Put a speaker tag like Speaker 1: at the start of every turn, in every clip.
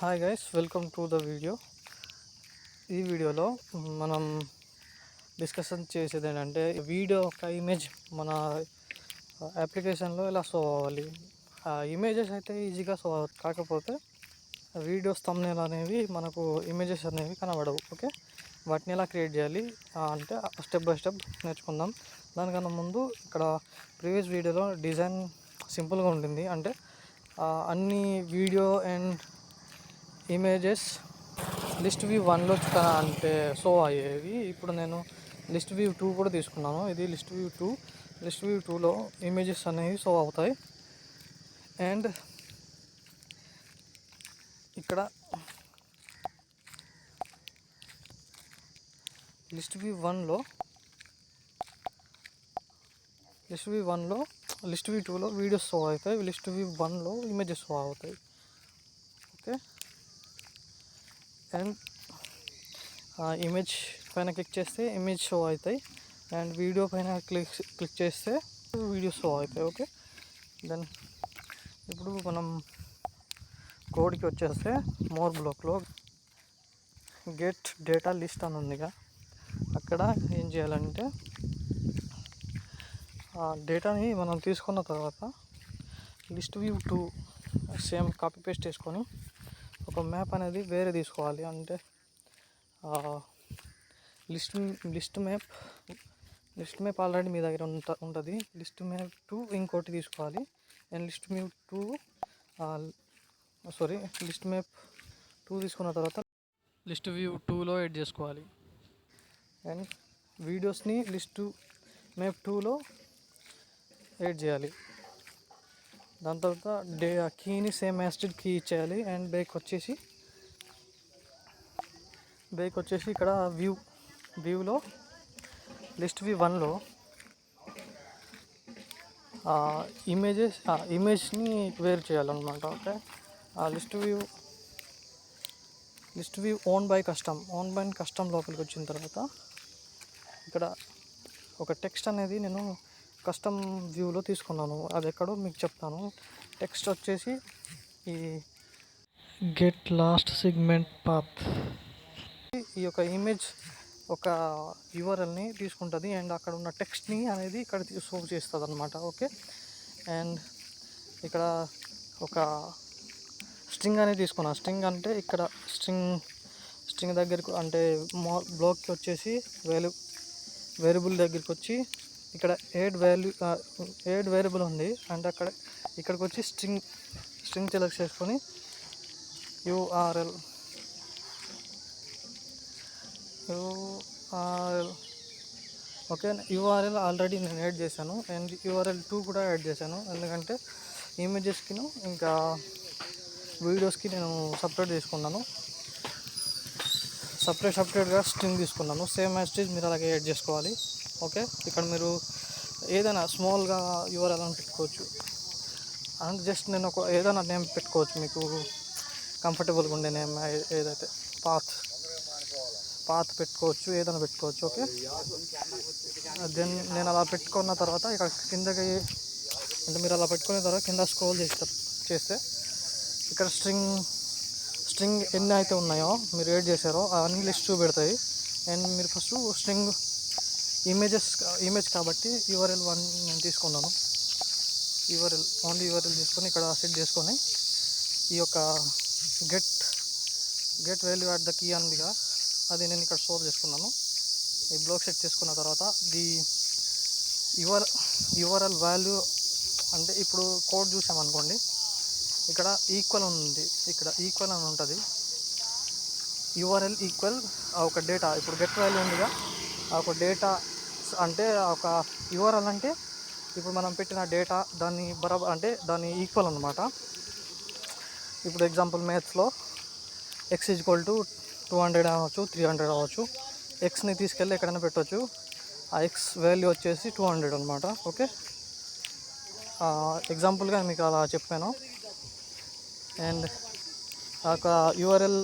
Speaker 1: Hi guys, welcome to the video. ఈ వీడియోలో మనం డిస్కషన్ చేసేది ఏంటంటే వీడియో ఒక ఇమేజ్ మన అప్లికేషన్లో ఎలా షో అవ్వాలి. ఆ ఇమేజెస్ అయితే ఈజీగా షో అవ్వదు, కాకపోతే వీడియోస్ థంబ్నెయిల్ అనేవి మనకు ఇమేజెస్ అనేవి కనబడవు. ఓకే, వాటిని ఎలా క్రియేట్ చేయాలి అంటే స్టెప్ బై స్టెప్ నేర్చుకుందాం. దానికన్నా ముందు ఇక్కడ ప్రీవియస్ వీడియోలో డిజైన్ సింపుల్గా ఉంటుంది. అంటే అన్ని video and images list view 1లో అంటే షో అయ్యేవి. ఇప్పుడు నేను లిస్ట్ వ్యూ 2 కూడా తీసుకున్నాను. ఇది లిస్ట్ వ్యూ 2. లిస్ట్ వ్యూ 2లో ఇమేజెస్ అనేవి షో అవుతాయి. అండ్ ఇక్కడ లిస్ట్ వ్యూ 1లో లిస్ట్ వ్యూ 2లో వీడియోస్ షో అవుతాయి. లిస్ట్ వ్యూ 1లో ఇమేజెస్ షో అవుతాయి. ఓకే, అండ్ ఇమేజ్ పైన క్లిక్ చేస్తే ఇమేజ్ షో అవుతాయి. అండ్ వీడియో పైన క్లిక్ చేస్తే వీడియో షో అవుతాయి. ఓకే, దెన్ ఇప్పుడు మనం కోడ్కి వచ్చేస్తే మోర్ బ్లాక్లో గెట్ డేటా లిస్ట్ అని ఉందిగా, అక్కడ ఏం చేయాలంటే ఆ డేటాని మనం తీసుకున్న తర్వాత list view 2 same copy paste చేసుకొని ఒక మ్యాప్ అనేది వేరే తీసుకోవాలి. అంటే లిస్ట్ మ్యాప్ ఆల్రెడీ మీ దగ్గర ఉంటుంది. లిస్ట్ మ్యాప్ 2 ఇంకోటి తీసుకోవాలి. అండ్ లిస్ట్ మ్యాప్ 2 తీసుకున్న తర్వాత లిస్ట్ వ్యూ 2లో యాడ్ చేసుకోవాలి. అండ్ వీడియోస్ని లిస్ట్ మ్యాప్ 2లో యాడ్ చేయాలి. దాని తర్వాత కీని సేమ్ యాస్టెడ్ కీ ఇచ్చేయాలి. అండ్ బ్యాక్ వచ్చేసి ఇక్కడ వ్యూలో లిస్ట్ వ్యూ 1లో ఇమేజ్ని వేరు చేయాలన్నమాట. Okay, list view own by custom లోపలికి వచ్చిన తర్వాత ఇక్కడ ఒక టెక్స్ట్ అనేది నేను కస్టమ్ వ్యూలో తీసుకున్నాను. అది ఎక్కడో మీకు చెప్తాను. టెక్స్ట్ వచ్చేసి ఈ గెట్ లాస్ట్ సెగ్మెంట్ పాత్, ఈ యొక్క ఇమేజ్ ఒక యూఆర్ఎల్ని తీసుకుంటుంది అండ్ అక్కడ ఉన్న టెక్స్ట్ని అనేది ఇక్కడ షో చేస్తుంది అనమాట. ఓకే, అండ్ ఇక్కడ ఒక స్ట్రింగ్ అనేది తీసుకున్నాను. స్ట్రింగ్ అంటే ఇక్కడ స్ట్రింగ్ దగ్గరకు అంటే బ్లాక్కి వచ్చేసి వేరియబుల్ దగ్గరికి వచ్చి ఇక్కడ ఏడ్ వేరియబుల్ ఉంది. అంటే ఇక్కడికి వచ్చి స్ట్రింగ్ సెలెక్ట్ చేసుకొని యూఆర్ఎల్ ఓకే, యూఆర్ఎల్ ఆల్రెడీ నేను యాడ్ చేశాను. అండ్ యూఆర్ఎల్ 2 కూడా యాడ్ చేశాను. ఎందుకంటే ఇమేజెస్కి ఇంకా వీడియోస్కి నేను సపరేట్ తీసుకున్నాను. సపరేట్గా స్ట్రింగ్ తీసుకున్నాను. సేమ్ యాస్టేజ్ మీరు అలాగే యాడ్ చేసుకోవాలి. ఓకే, ఇక్కడ మీరు ఏదైనా స్మాల్గా యూఆర్ఎల్ అని పెట్టుకోవచ్చు. అండ్ జస్ట్ నేను ఏదైనా నేమ్ పెట్టుకోవచ్చు, మీకు కంఫర్టబుల్గా ఉండే నేమ్ ఏదైతే పాత్ పెట్టుకోవచ్చు, ఏదైనా పెట్టుకోవచ్చు. ఓకే, దెన్ నేను అలా పెట్టుకున్న తర్వాత ఇక్కడ కిందకి అంటే మీరు అలా పెట్టుకున్న తర్వాత కింద స్క్రోల్ చేస్తే ఇక్కడ స్ట్రింగ్ ఎన్ని అయితే ఉన్నాయో మీరు యాడ్ చేశారో అవన్నీ లిస్ట్ చూపెడతాయి. అండ్ మీరు ఫస్ట్ ఇమేజ్ కాబట్టి యూఆర్ఎల్ 1 నేను తీసుకున్నాను. ఓన్లీ యూఆర్ఎల్ తీసుకొని ఇక్కడ సెట్ చేసుకొని ఈ యొక్క get value at the key అందిగా అది నేను ఇక్కడ స్టోర్ చేసుకున్నాను. ఈ బ్లాక్ సెట్ చేసుకున్న తర్వాత యూఆర్ఎల్ వాల్యూ అంటే ఇప్పుడు కోడ్ చూసామనుకోండి, ఇక్కడ ఈక్వల్ ఉంది. ఇక్కడ ఈక్వల్ అని ఉంటుంది. యూఆర్ఎల్ ఈక్వల్ ఒక డేటా, ఇప్పుడు గెట్ వాల్యూ ఉందిగా ఒక డేటా అంటే ఒక యూఆర్ఎల్ అంటే ఇప్పుడు మనం పెట్టిన డేటా దాన్ని బరాబర్ అంటే దాన్ని ఈక్వల్ అనమాట. ఇప్పుడు ఎగ్జాంపుల్ మ్యాథ్స్లో x = 200 అవ్వచ్చు, 300 అవ్వచ్చు. ఎక్స్ని తీసుకెళ్ళి ఎక్కడైనా పెట్టవచ్చు. ఆ ఎక్స్ వాల్యూ వచ్చేసి 200 అనమాట. ఓకే, ఎగ్జాంపుల్గా మీకు అలా చెప్పాను. అండ్ ఒక యూఆర్ఎల్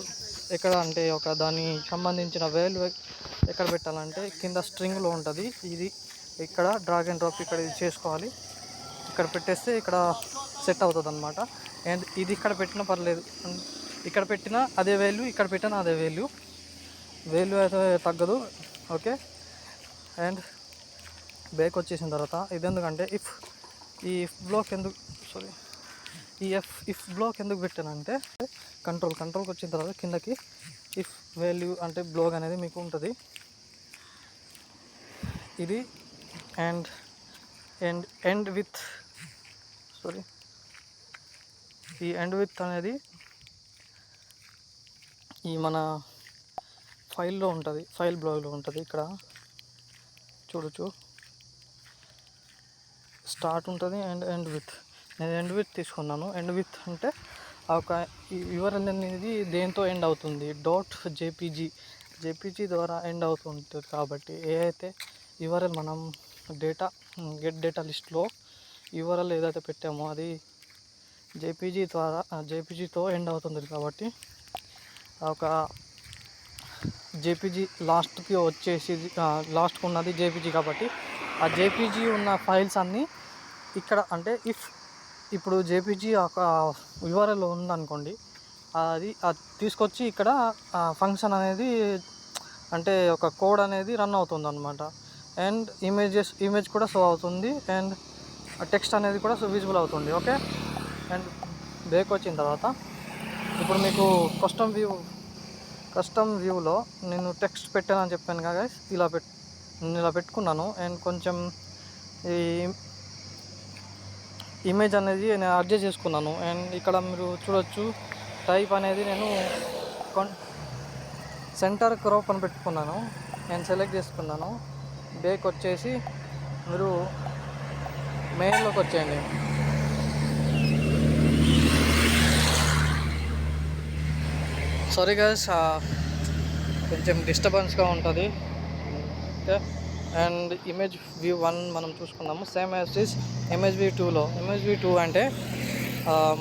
Speaker 1: ఎక్కడ అంటే దానికి సంబంధించిన వాల్యూ ఎక్కడ పెట్టాలంటే కింద స్ట్రింగ్లో ఉంటుంది. ఇది ఇక్కడ డ్రాగ్ అండ్ డ్రాప్ ఇక్కడ ఇది చేసుకోవాలి. ఇక్కడ పెట్టేస్తే ఇక్కడ సెట్ అవుతుంది అనమాట. అండ్ ఇది ఇక్కడ పెట్టినా పర్లేదు. ఇక్కడ పెట్టిన అదే వాల్యూ, ఇక్కడ పెట్టిన అదే వాల్యూ అయితే తగ్గదు. ఓకే, అండ్ బ్యాక్ వచ్చేసిన తర్వాత ఇది ఎందుకంటే ఈ బ్లాక్ ఎందుకు ఇఫ్ బ్లాక్ ఎందుకు పెట్టానంటే కంట్రోల్కి వచ్చిన తర్వాత కిందకి ఇఫ్ వాల్యూ అంటే బ్లాక్ అనేది మీకు ఉంటుంది. ఇది ఎండ్ విత్ ఈ ఎండ్ విత్ అనేది ఈ మన ఫైల్లో ఉంటుంది, ఫైల్ బ్లాగ్లో ఉంటుంది. ఇక్కడ చూడొచ్చు, స్టార్ట్ ఉంటుంది అండ్ ఎండ్ విత్. నేను ఎండ్ విత్ తీసుకున్నాను. ఎండ్ విత్ అంటే ఒక యూఆర్ఎల్ అనేది దేంతో ఎండ్ అవుతుంది, జేపీజీ ద్వారా ఎండ్ అవుతుంటుంది. కాబట్టి ఏదైతే యూఆర్ఎల్ మనం గెట్ డేటా లిస్ట్లో యూఆర్ఎల్ ఏదైతే పెట్టామో అది జేపీజీతో ఎండ్ అవుతుంది. కాబట్టి ఒక జేపీజీ లాస్ట్కి వచ్చేసి లాస్ట్కి ఉన్నది జేపీజీ. కాబట్టి ఆ జేపీజీ ఉన్న ఫైల్స్ అన్నీ ఇక్కడ అంటే ఇప్పుడు జేపీజీ ఒక యూఆర్ఎల్ ఉందనుకోండి, అది తీసుకొచ్చి ఇక్కడ ఫంక్షన్ అనేది అంటే ఒక కోడ్ అనేది రన్ అవుతుంది అనమాట. అండ్ ఇమేజ్ కూడా షో అవుతుంది అండ్ టెక్స్ట్ అనేది కూడా విజిబుల్ అవుతుంది. ఓకే, అండ్ బ్యాక్ వచ్చిన తర్వాత ఇప్పుడు మీకు కస్టమ్ వ్యూలో నేను టెక్స్ట్ పెట్టానని చెప్పాను కదా, నేను ఇలా పెట్టుకున్నాను. అండ్ కొంచెం ఈ ఇమేజ్ అనేది నేను అడ్జస్ట్ చేసుకున్నాను. అండ్ ఇక్కడ మీరు చూడొచ్చు, టైప్ అనేది నేను సెంటర్ క్రాప్ అని పెట్టుకున్నాను. నేను సెలెక్ట్ చేసుకున్నాను. బ్యాక్ వచ్చేసి మీరు మెయిన్లోకి వచ్చేయండి. సారీ గైస్, కొంచెం డిస్టర్బెన్స్గా ఉంటుంది. ఓకే, అండ్ ఇమేజ్ వ్యూ 1 మనం చూసుకున్నాము. Same as is image view 2 అంటే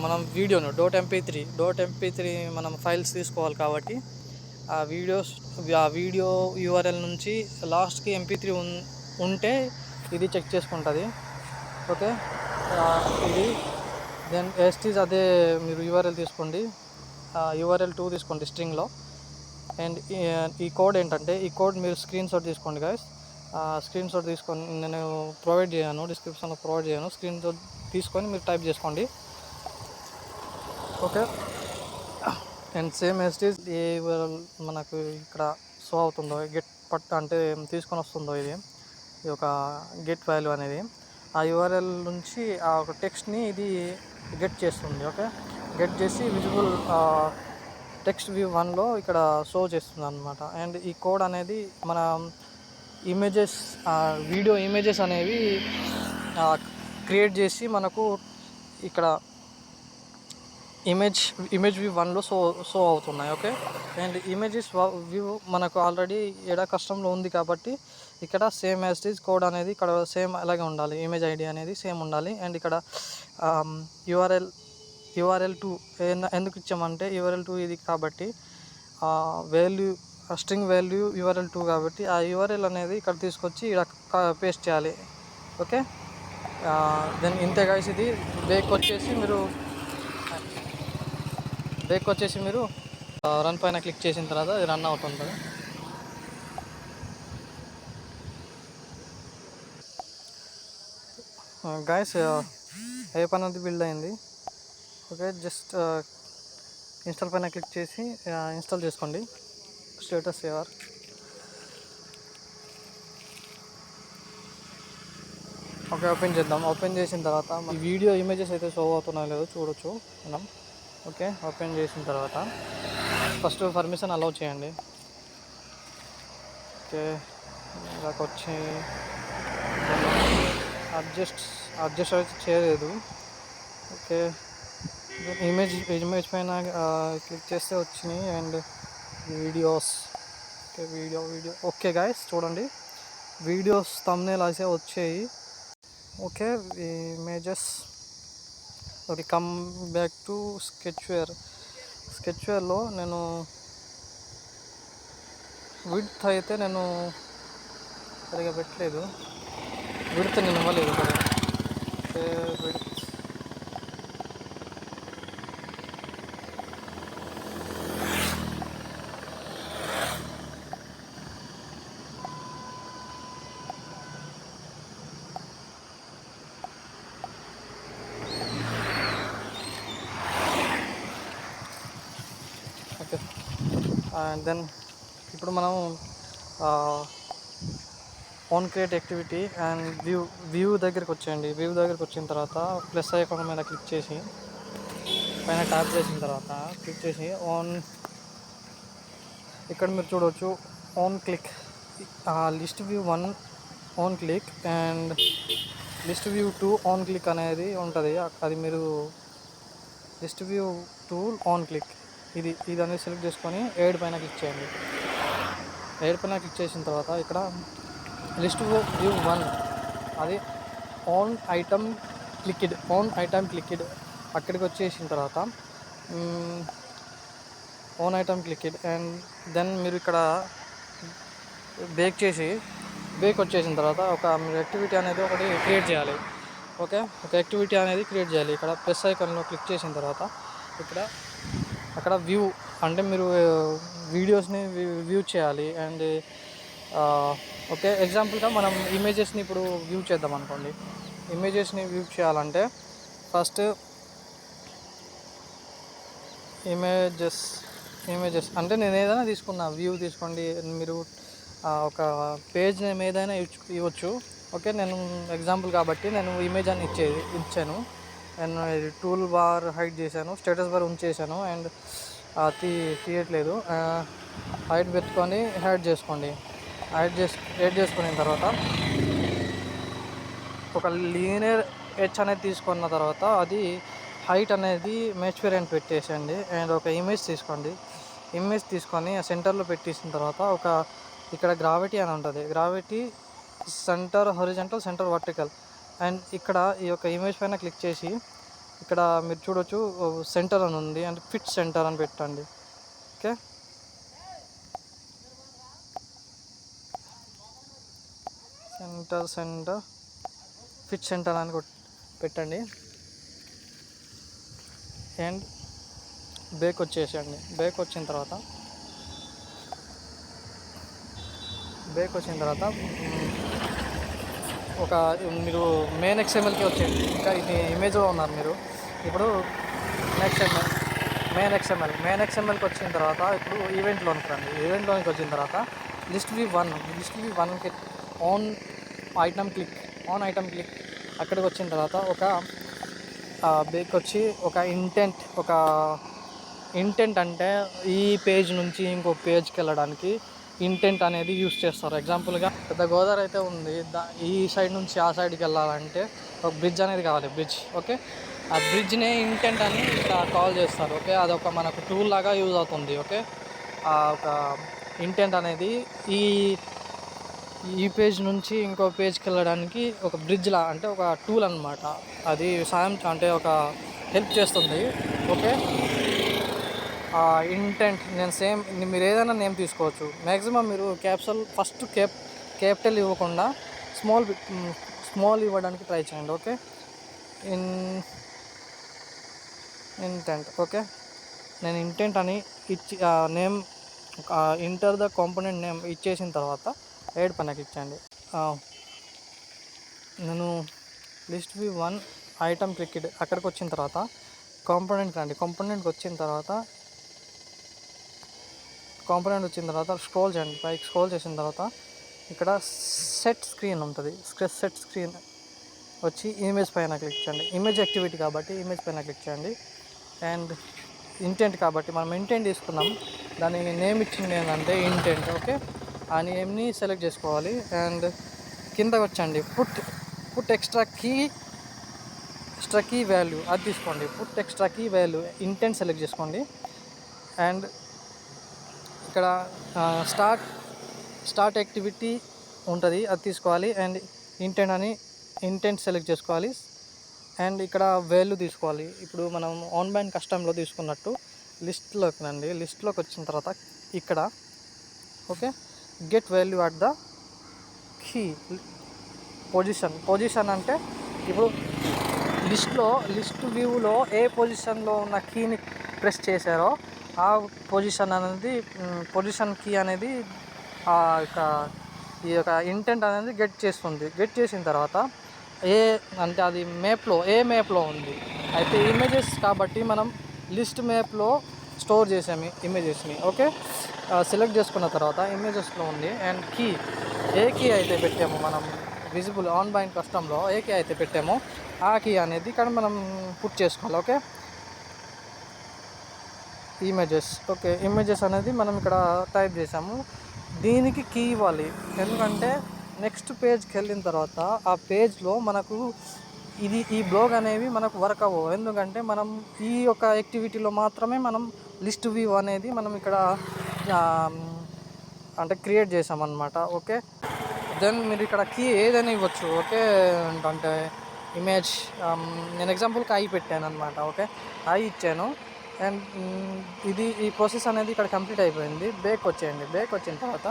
Speaker 1: మనం వీడియోను .mp3 మనం ఫైల్స్ తీసుకోవాలి. కాబట్టి ఆ వీడియో యూఆర్ఎల్ నుంచి లాస్ట్కి mp3 ఉంటే ఇది చెక్ చేసుకుంటుంది. ఓకే, ఇది దెన్ ఎస్టీజ్ అదే మీరు యూఆర్ఎల్ తీసుకోండి, యూఆర్ఎల్ 2 తీసుకోండి స్ట్రింగ్లో. అండ్ ఈ కోడ్ ఏంటంటే ఈ కోడ్ మీరు స్క్రీన్ షాట్ తీసుకోండి గైస్. స్క్రీన్ షాట్ తీసుకొని నేను ప్రొవైడ్ చేయను, డిస్క్రిప్షన్లో ప్రొవైడ్ చేయను. స్క్రీన్ షాట్ తీసుకొని మీరు టైప్ చేసుకోండి. ఓకే, అండ్ సేమ్ ఎస్టీజ్ ఏ మనకు ఇక్కడ షో అవుతుందో అంటే తీసుకొని వస్తుందో ఇది ఒక గెట్ వాల్యూ అనేది ఆ యూఆర్ఎల్ నుంచి ఆ ఒక టెక్స్ట్ని ఇది గెట్ చేస్తుంది. ఓకే, గెట్ చేసి విజిబుల్ టెక్స్ట్ వ్యూ 1లో ఇక్కడ షో చేస్తుంది అనమాట. అండ్ ఈ కోడ్ అనేది మన వీడియో ఇమేజెస్ అనేవి క్రియేట్ చేసి మనకు ఇక్కడ ఇమేజ్ వ్యూ 1లో షో అవుతున్నాయి. ఓకే, అండ్ ఇమేజెస్ వ్యూ మనకు ఆల్రెడీ కస్టమ్లో ఉంది కాబట్టి ఇక్కడ same as it is code అనేది ఇక్కడ సేమ్ అలాగే ఉండాలి. ఇమేజ్ ఐడి అనేది సేమ్ ఉండాలి. అండ్ ఇక్కడ యూఆర్ఎల్ 2 ఎందుకు ఇచ్చామంటే యూఆర్ఎల్ 2 ఇది కాబట్టి స్ట్రింగ్ వాల్యూ యూఆర్ఎల్ 2 కాబట్టి ఆ యూఆర్ఎల్ అనేది ఇక్కడ తీసుకొచ్చి ఇక్కడ పేస్ట్ చేయాలి. ఓకే, దెన్ ఇంతే గైస్. ఇది బ్యాక్ వచ్చేసి మీరు రన్ పైన క్లిక్ చేసిన తర్వాత ఇది రన్ అవుతుంది. గైస్, యాప్ అనేది బిల్డ్ అయింది. ఓకే, జస్ట్ ఇన్స్టాల్ పైన క్లిక్ చేసి ఇన్స్టాల్ చేసుకోండి. Status saver. ఓకే, ఓపెన్ చేద్దాం. ఓపెన్ చేసిన తర్వాత ఈ వీడియో ఇమేజెస్ అయితే షో అవుతున్నాయో లేదో చూడొచ్చు మనం. ఓకే, ఓపెన్ చేసిన తర్వాత ఫస్ట్ పర్మిషన్ అలౌ చేయండి. ఓకే, ఇలాగ వచ్చి అడ్జస్ట్ అయితే చేయలేదు. ఓకే, ఇమేజ్ పైన క్లిక్ చేస్తే వచ్చినాయి. And videos. Okay, video okay guys చూడండి, వీడియోస్ థంబ్నెయిల్ అయితే వచ్చాయి. Okay, images. Okay, come back to స్కెచ్వేర్లో నేను విడ్త్ అయితే నేను సరిగా పెట్టలేదు. విడ్త్ నేను ఇవ్వలేదు కదా. ఓకే, విడ్త్ అండ్ దెన్ ఇప్పుడు మనం on create activity and view దగ్గరికి వచ్చేయండి. వ్యూ దగ్గరికి వచ్చిన తర్వాత ప్లస్ ఐకాన్ మీద క్లిక్ చేసి పైన ట్యాప్ చేసిన తర్వాత క్లిక్ చేసి ఇక్కడ మీరు చూడవచ్చు on click list view 1 on click and list view 2 on click అనేది ఉంటుంది. అది మీరు లిస్ట్ వ్యూ 2 ఆన్ క్లిక్ ఇది అనేది సెలెక్ట్ చేసుకొని యాడ్ పైన క్లిక్ చేయండి. యాడ్ పైన క్లిక్ చేసిన తర్వాత ఇక్కడ లిస్ట్ వ్యూ 1 అది ఆన్ ఐటమ్ క్లిక్డ్ అక్కడికి వచ్చేసిన తర్వాత on item clicked and then మీరు ఇక్కడ బేక్ వచ్చేసిన తర్వాత మీరు యాక్టివిటీ అనేది ఒకటి క్రియేట్ చేయాలి. ఓకే, ఒక యాక్టివిటీ అనేది క్రియేట్ చేయాలి. ఇక్కడ ప్లస్ ఐకాన్లో క్లిక్ చేసిన తర్వాత అక్కడ వ్యూ అంటే మీరు వీడియోస్ని వ్యూ చేయాలి. అండ్ ఓకే, ఎగ్జాంపుల్గా మనం ఇమేజెస్ని ఇప్పుడు వ్యూ చేద్దాం అనుకోండి. ఇమేజెస్ని వ్యూ చేయాలంటే ఫస్ట్ ఇమేజెస్ అంటే నేను ఏదైనా తీసుకున్నా వ్యూ తీసుకోండి. మీరు ఒక పేజ్ నేమ్ ఏదైనా ఇవ్వచ్చు. ఓకే, నేను ఎగ్జాంపుల్ కాబట్టి నేను ఇమేజ్ అని ఇచ్చాను. నేను టూల్ బార్ హైడ్ చేశాను, స్టేటస్ బార్ ఉంచేసాను అండ్ తీయట్లేదు. హైట్ పెట్టుకొని యాడ్ చేసుకోండి. యాడ్ చేసుకున్న తర్వాత ఒక లీనియర్ హెచ్ అనేది తీసుకున్న తర్వాత అది హైట్ అనేది మ్యాచ్ అని పెట్టేసండి. అండ్ ఒక ఇమేజ్ తీసుకోండి. ఇమేజ్ తీసుకొని సెంటర్లో పెట్టేసిన తర్వాత ఇక్కడ గ్రావిటీ అని ఉంటుంది. Gravity centre horizontal, centre vertical. And ఇక్కడ ఈ యొక్క ఇమేజ్ పైన క్లిక్ చేసి ఇక్కడ మీరు చూడవచ్చు సెంటర్ అని ఉంది. అంటే ఫిట్ సెంటర్ అని పెట్టండి. ఓకే, సెంటర్ ఫిట్ సెంటర్ అని పెట్టండి. అండ్ బేక్ వచ్చేసండి. బేక్ వచ్చిన తర్వాత ఒక మీరు మెయిన్ XMLకి వచ్చేయండి. ఇంకా ఇది ఇమేజ్లో ఉన్నారు మీరు. ఇప్పుడు మెయిన్ XMLకి వచ్చిన తర్వాత ఇప్పుడు ఈవెంట్లోనికి రండి. ఈవెంట్లోనికి వచ్చిన తర్వాత లిస్ట్ వ్యూ 1కి ఆన్ ఐటమ్ క్లిక్ అక్కడికి వచ్చిన తర్వాత బేక్ వచ్చి ఒక ఇంటెంట్ అంటే ఈ పేజ్ నుంచి ఇంకో పేజ్కి వెళ్ళడానికి ఇంటెంట్ అనేది యూస్ చేస్తారు. ఎగ్జాంపుల్గా పెద్ద గోదావరి అయితే ఉంది, ఈ సైడ్ నుంచి ఆ సైడ్కి వెళ్ళాలంటే ఒక బ్రిడ్జ్ అనేది కావాలి. ఓకే, ఆ బ్రిడ్జ్నే ఇంటెంట్ అని ఇక్కడ కాల్ చేస్తారు. ఓకే, అదొక మనకు టూల్ లాగా యూజ్ అవుతుంది. ఓకే, ఒక ఇంటెంట్ అనేది ఈ పేజ్ నుంచి ఇంకో పేజ్కి వెళ్ళడానికి ఒక బ్రిడ్జ్లా అంటే ఒక టూల్ అనమాట. అది అంటే ఒక హెల్ప్ చేస్తుంది. ఓకే, ఇంటెంట్ మీరు ఏదైనా నేమ్ తీసుకోవచ్చు. మ్యాక్సిమం మీరు ఫస్ట్ క్యాపిటల్ ఇవ్వకుండా స్మాల్ ఇవ్వడానికి ట్రై చేయండి. Okay, intent. ఓకే, నేను ఇంటెంట్ అని ఇచ్చి name inter the component name ఇచ్చేసిన తర్వాత యాడ్ పైన క్లిక్ చేయండి. నేను లిస్ట్ వ్యూ 1 ఐటమ్ క్లిక్డ్ అక్కడికి వచ్చిన తర్వాత కాంపోనెంట్కి రండి. కాంపోనెంట్కి వచ్చిన తర్వాత స్క్రోల్ చేయండి. పైకి స్క్రోల్ చేసిన తర్వాత ఇక్కడ సెట్ స్క్రీన్ ఉంటుంది. సెట్ స్క్రీన్ వచ్చి ఇమేజ్ పైన క్లిక్ చేయండి. ఇమేజ్ యాక్టివిటీ కాబట్టి ఇమేజ్ పైన క్లిక్ చేయండి. అండ్ ఇంటెంట్ కాబట్టి మనం ఇంటెంట్ తీసుకున్నాం, దానికి నేమ్ ఇచ్చింది ఏంటంటే ఇంటెంట్. ఓకే, ఆ నేమ్ని సెలెక్ట్ చేసుకోవాలి. అండ్ కిందకి వచ్చండి. పుట్ ఎక్స్ట్రా కీ వాల్యూ అది తీసుకోండి. Put extra key value intent select చేసుకోండి. అండ్ ఇక్కడ స్టార్ట్ యాక్టివిటీ ఉంటుంది, అది తీసుకోవాలి. అండ్ ఇంటెంట్ సెలెక్ట్ చేసుకోవాలి. అండ్ ఇక్కడ వాల్యూ తీసుకోవాలి. ఇప్పుడు మనం ఆన్లైన్ కస్టమ్లో తీసుకున్నట్టు లిస్ట్లోకి రండి. లిస్ట్లోకి వచ్చిన తర్వాత ఇక్కడ okay get value at the key position అంటే ఇప్పుడు లిస్ట్ వ్యూలో ఏ పొజిషన్లో ఉన్న కీని ప్రెస్ చేశారో ఆ పొజిషన్ కీ అనేది ఈ యొక్క ఇంటెంట్ అనేది గెట్ చేస్తుంది. గెట్ చేసిన తర్వాత అంటే అది ఏ మ్యాప్లో ఉంది. అయితే ఇమేజెస్ కాబట్టి మనం లిస్ట్ మ్యాప్లో స్టోర్ చేసాము ఇమేజెస్ని. ఓకే, సెలెక్ట్ చేసుకున్న తర్వాత ఇమేజెస్లో ఉంది అండ్ కీ ఏ కీ అయితే పెట్టామో మనం విజిబుల్ ఆన్ బైండ్ కస్టమ్లో ఏ కీ అయితే పెట్టామో ఆ కీ అనేది ఇక్కడ మనం పుట్ చేసుకోవాలి. ఓకే, ఇమేజెస్ అనేది మనం ఇక్కడ టైప్ చేసాము. దీనికి కీ ఇవ్వాలి, ఎందుకంటే నెక్స్ట్ పేజ్కి వెళ్ళిన తర్వాత ఆ పేజ్లో మనకు ఈ బ్లాగ్ అనేవి మనకు వర్క్ అవ్వవు. ఎందుకంటే మనం ఈ యొక్క యాక్టివిటీలో మాత్రమే మనం లిస్ట్ వ్యూ అనేది మనం ఇక్కడ అంటే క్రియేట్ చేసామన్నమాట. ఓకే, దెన్ మీరు ఇక్కడ కీ ఏదైనా ఇవ్వచ్చు. ఓకే, అంటే ఇమేజ్ నేను ఎగ్జాంపుల్కి ఐ పెట్టాను అనమాట. ఓకే, ఐ ఇచ్చాను అండ్ ఈ ప్రాసెస్ అనేది ఇక్కడ కంప్లీట్ అయిపోయింది. బ్యాక్ వచ్చేయండి. బ్యాక్ వచ్చిన తర్వాత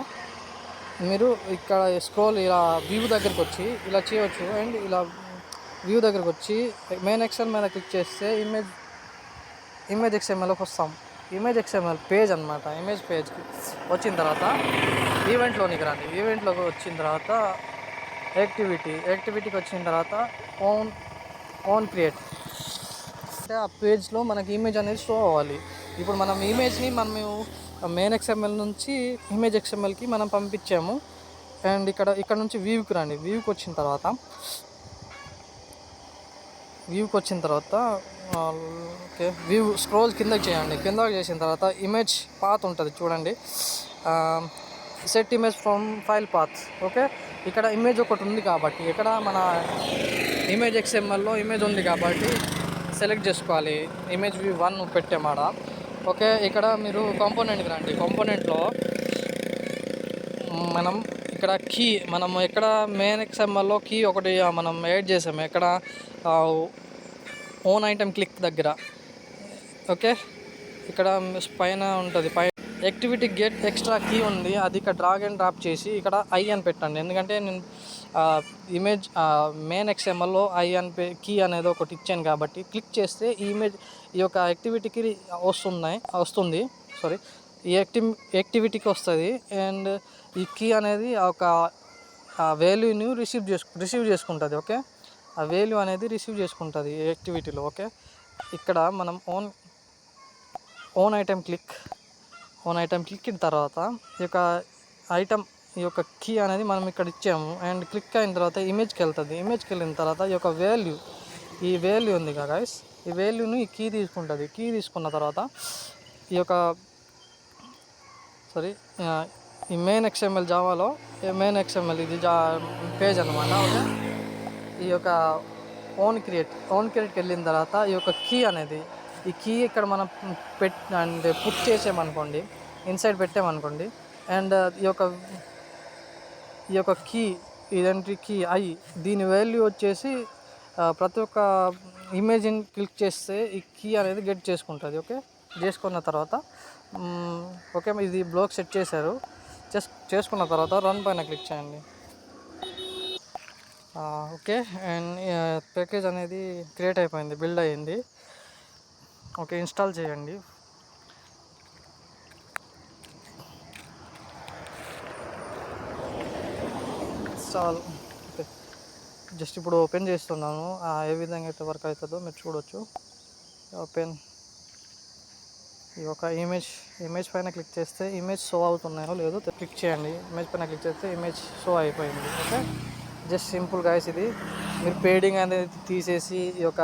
Speaker 1: మీరు ఇక్కడ స్క్రోల్ ఇలా వ్యూ దగ్గరికి వచ్చి ఇలా చేయవచ్చు అండ్ ఇలా వ్యూ దగ్గరికి వచ్చి మెయిన్ ఎక్స్ఎల్ మీద క్లిక్ చేస్తే ఇమేజ్ ఎక్స్ఎంఎల్కి వస్తాం. ఇమేజ్ ఎక్స్ఎంఎల్ పేజ్ అనమాట. ఇమేజ్ పేజ్కి వచ్చిన తర్వాత ఈవెంట్లోనికి రండి. ఈవెంట్లోకి వచ్చిన తర్వాత యాక్టివిటీకి వచ్చిన తర్వాత ఓన్ క్రియేట్ అంటే ఆ పేజ్లో మనకి ఇమేజ్ అనేది షో అవ్వాలి. ఇప్పుడు మనం ఇమేజ్ని మెయిన్ ఎక్స్ఎంఎల్ నుంచి ఇమేజ్ ఎక్స్ఎంఎల్కి మనం పంపించాము అండ్ ఇక్కడ నుంచి వ్యూకి రండి. వ్యూకి వచ్చిన తర్వాత ఓకే, వ్యూ స్క్రోల్ కిందకి చేయండి. కిందకి చేసిన తర్వాత ఇమేజ్ పాత్ ఉంటుంది చూడండి, set image from file path. Okay, ఇక్కడ ఇమేజ్ ఒకటి ఉంది కాబట్టి ఇక్కడ మన ఇమేజ్ ఎక్స్ఎంఎల్లో ఇమేజ్ ఉంది కాబట్టి సెలెక్ట్ చేసుకోవాలి. Image view 1 పెట్టామాట. ఓకే, ఇక్కడ మీరు కాంపోనెంట్కి రండి. కాంపోనెంట్లో మనం ఇక్కడ కీ ఎక్కడ మెయిన్ ఎక్స్ఎంఎల్లో కీ ఒకటి మనం యాడ్ చేసాము. ఎక్కడ ఓన్ ఐటమ్ క్లిక్ దగ్గర. ఓకే, ఇక్కడ పైన ఉంటుంది, యాక్టివిటీ గెట్ ఎక్స్ట్రా కీ ఉంది, అది ఇక్కడ డ్రాగ్ అండ్ డ్రాప్ చేసి ఇక్కడ ఐ అని పెట్టండి. ఎందుకంటే నేను ఇమేజ్ మెయిన్ ఎక్స్ఎంఎల్లో ఐ అని కీ అనేది ఒకటి ఇచ్చాను కాబట్టి క్లిక్ చేస్తే ఈ యొక్క యాక్టివిటీకి వస్తుంది. ఈ యాక్టివిటీకి వస్తుంది అండ్ ఈ కీ అనేది ఒక వాల్యూని రిసీవ్ చేసుకుంటుంది. ఓకే, ఆ వాల్యూ అనేది రిసీవ్ చేసుకుంటుంది ఈ యాక్టివిటీలో. ఓకే, ఇక్కడ మనం ఓన్ ఐటమ్ క్లిక్ అయిన తర్వాత ఈ యొక్క కీ అనేది మనం ఇక్కడ ఇచ్చాము అండ్ క్లిక్ అయిన తర్వాత ఇమేజ్కి వెళ్తుంది. ఇమేజ్కి వెళ్ళిన తర్వాత ఈ యొక్క వాల్యూ ఉంది కదా గైస్, ఈ వాల్యూని ఈ కీ తీసుకుంటుంది. కీ తీసుకున్న తర్వాత ఈ మెయిన్ ఎక్స్ఎంఎల్ జావాలో మెయిన్ ఎక్స్ఎంఎల్ ఇది పేజ్ అనమాట. ఓకే, ఈ యొక్క ఓన్ క్రియేట్కి వెళ్ళిన తర్వాత ఈ యొక్క ఈ కీ ఇక్కడ మనం పుట్ చేసామనుకోండి, ఇన్సైడ్ పెట్టామనుకోండి అండ్ ఈ యొక్క కీ ఇదంటే కీ దీని వాల్యూ వచ్చేసి ప్రతి ఒక్క ఇమేజ్ని క్లిక్ చేస్తే ఈ కీ అనేది గెట్ చేసుకుంటుంది. ఓకే, చేసుకున్న తర్వాత ఓకే, ఇది బ్లాక్ సెట్ చేశారు. చేసుకున్న తర్వాత రన్ పైన క్లిక్ చేయండి. ఓకే, అండ్ ప్యాకేజ్ అనేది క్రియేట్ అయిపోయింది, బిల్డ్ అయ్యింది. ఓకే, ఇన్స్టాల్ చేయండి. ఓకే, జస్ట్ ఇప్పుడు ఓపెన్ చేస్తున్నాను. ఏ విధంగా అయితే వర్క్ అవుతుందో మీరు చూడవచ్చు. ఓపెన్ ఈ ఒక ఇమేజ్ పైన క్లిక్ చేస్తే ఇమేజ్ షో అవుతున్నాయో లేదో క్లిక్ చేయండి. ఇమేజ్ పైన క్లిక్ చేస్తే ఇమేజ్ షో అయిపోయింది. Okay, just simple guys. ఇది మీరు పేడింగ్ అనేది తీసేసి ఈ యొక్క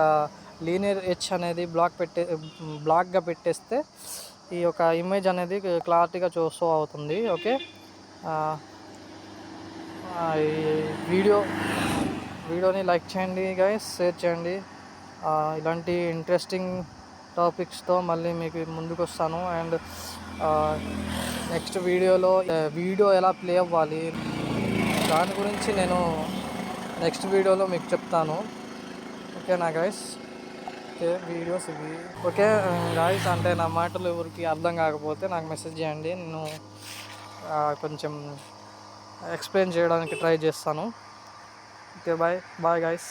Speaker 1: లీనియర్ హెచ్ అనేది బ్లాక్గా పెట్టేస్తే ఈ యొక్క ఇమేజ్ అనేది క్లారిటీగా షో అవుతుంది. ఓకే, ఈ వీడియోని లైక్ చేయండి గైస్, షేర్ చేయండి. ఇలాంటి ఇంట్రెస్టింగ్ టాపిక్స్తో మళ్ళీ మీకు ముందుకు వస్తాను అండ్ నెక్స్ట్ వీడియో ఎలా ప్లే అవ్వాలి దాని గురించి నేను నెక్స్ట్ వీడియోలో మీకు చెప్తాను. ఓకేనా గైస్? ఓకే, వీడియోస్ ఇవి. ఓకే గైస్, అంటే నా మాటలు ఎవరికి అర్థం కాకపోతే నాకు మెసేజ్ చేయండి, నేను కొంచెం ఎక్స్ప్లెయిన్ చేయడానికి ట్రై చేస్తాను. Okay, bye guys.